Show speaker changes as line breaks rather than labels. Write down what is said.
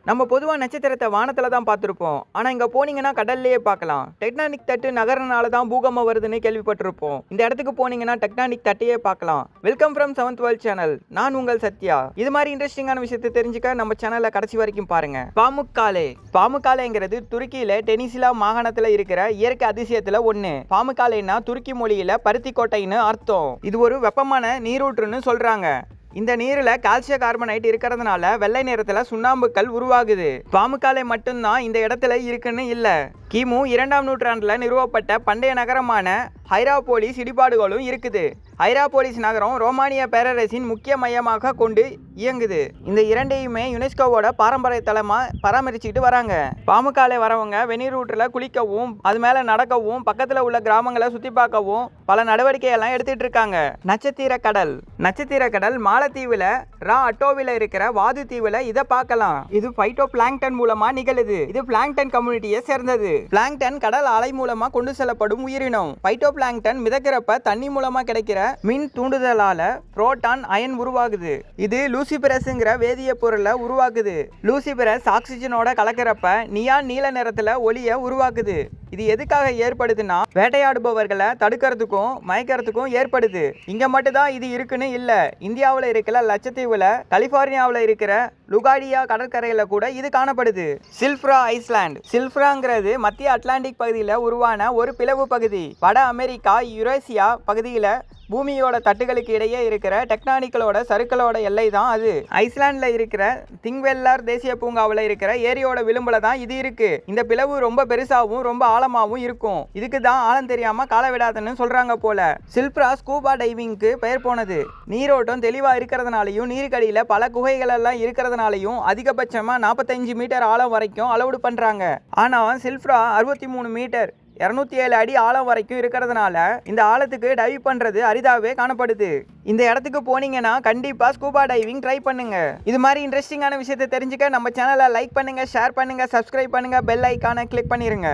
நம்ம பொதுவா நட்சத்திரத்தை வானத்துல தான் பார்த்திருப்போம். ஆனா இங்க போனீங்கன்னா கடல்லேயே பார்க்கலாம். டெக்டானிக் தட்டு நகர்றனால தான் பூகம்பம் வருதுன்னு கேள்விப்பட்டிருப்போம். இந்த இடத்துக்கு போனீங்கன்னா டெக்டானிக் தட்டையே பார்க்கலாம். Welcome from seventh world channel. நான் உங்கள் சத்யா. இது மாதிரி இன்ட்ரெஸ்டிங்கான விஷயத்தை தெரிஞ்சுக்க நம்ம சேனலை கடைசி வரைக்கும் பாருங்க. பாமுக்காலே. பாமுக்காலேங்கிறது துருக்கியில டெனிசிலா மாகாணத்துல இருக்கிற இயற்கை அதிசயத்துல ஒண்ணு. பாமுக்காலேன்னா துருக்கி மொழியில பருத்தி கோட்டைன்னு அர்த்தம். இது ஒரு வெப்பமான நீரூற்றுன்னு சொல்றாங்க. இந்த நீரில் கால்சியம் கார்பனேட் இருக்கிறதுனால வெள்ளை நிறத்தில் சுண்ணாம்புக்கல் உருவாகுது. பாமுக்காலே மட்டும்தான் இந்த இடத்துல இருக்குன்னு இல்லை. கிமு 2ஆம் நூற்றாண்டில் நிறுவப்பட்ட பண்டைய நகரமான ஹைராபோலிஸ் இடிபாடுகளும் இருக்குது. ஹைராபோலிஸ் நகரம் ரோமானிய பேரரசின் முக்கிய மையமாக கொண்டு இயங்குது. இந்த இரண்டையுமே யுனெஸ்கோவோட பாரம்பரிய தலமாக பராமரிச்சுக்கிட்டு வராங்க. பாமுக்காலே வரவங்க வெந்நீரூற்றில் குளிக்கவும் அது மேலே நடக்கவும் பக்கத்தில் உள்ள கிராமங்களை சுற்றி பார்க்கவும் பல நடவடிக்கையெல்லாம் எடுத்துட்டு இருக்காங்க. நட்சத்திர கடல். நட்சத்திர கடல் மாலத்தீவில் ரா அட்டோவில் இருக்கிற வாது தீவில் இதை பார்க்கலாம். இது பைட்டோ பிளாங்டன் மூலமா நிகழுது. இது பிளாங்டன் கம்யூனிட்டியை சேர்ந்தது. பிளாங்டன் கடல் அலை மூலமா கொண்டு செல்லப்படும் உயிரினம். பைட்டோ பிளாங்டன் மிதக்கிறப்ப தண்ணி மூலமா கிடைக்கிற மின் தூண்டுதலால புரோட்டான் அயன் உருவாகுது. இது லூசிபரஸ்ங்கிற வேதிய பொருளை உருவாக்குது. லூசிபரஸ் ஆக்சிஜனோட கலக்கிறப்ப நியான் நீல நிறத்துல ஒளியை உருவாக்குது. இது எதுக்காக ஏற்படுதுன்னா வேட்டையாடுபவர்களை தடுக்கிறதுக்கும் மயக்கிறதுக்கும் ஏற்படுது. இங்க மட்டும் தான் இது இருக்குன்னு இல்ல. இந்தியாவில் இருக்கிற லட்சத்தீவுல கலிபோர்னியாவில் இருக்கிற லுகாடியா கடற்கரையில கூட இது காணப்படுது. சில்ஃப்ரா ஐஸ்லாண்ட். சில்ஃப்ராங்கிறது மத்திய அட்லாண்டிக் பகுதியில் உருவான ஒரு பிளவு பகுதி. வட அமெரிக்கா யுரேசியா பகுதியில் பூமியோட தட்டுகளுக்கு இடையே இருக்கிற டெக்டானிக்கலோட சறுக்களோட எல்லை தான் அது. ஐஸ்லாண்டில் இருக்கிற திங்வெல்லார் தேசிய பூங்காவில் இருக்கிற ஏரியோட விளிம்புல தான் இது இருக்கு. இந்த பிளவு ரொம்ப பெருசாகவும் ரொம்ப ஆழமாகவும் இருக்கும். இதுக்கு தான் ஆழம் தெரியாம கால விடாதுன்னு சொல்றாங்க போல. சில்ஃப்ரா ஸ்கூபா டைவிங்க்கு பெயர் போனது. நீரோட்டம் தெளிவா இருக்கிறதுனாலையும் நீருக்கடியில பல குகைகள் எல்லாம் இருக்கிறதுனாலையும் அதிகபட்சமா 45 மீட்டர் ஆழம் வரைக்கும் அலவுட் பண்றாங்க. ஆனா சில்ஃப்ரா 63 மீட்டர் 207 அடி ஆழம் வரைக்கும் இருக்கிறதுனால இந்த ஆழத்துக்கு டைவ் பண்றது அரிதாவே காணப்படுது. இந்த இடத்துக்கு போனீங்கன்னா கண்டிப்பா ஸ்கூபா டைவிங் ட்ரை பண்ணுங்க. இது மாதிரி இன்ட்ரெஸ்டிங்கான விஷயத்தை தெரிஞ்சுக்க நம்ம சேனலை லைக் பண்ணுங்க, ஷேர் பண்ணுங்க, சப்ஸ்கிரைப் பண்ணுங்க, பெல் ஐக்கானை கிளிக் பண்ணிருங்க.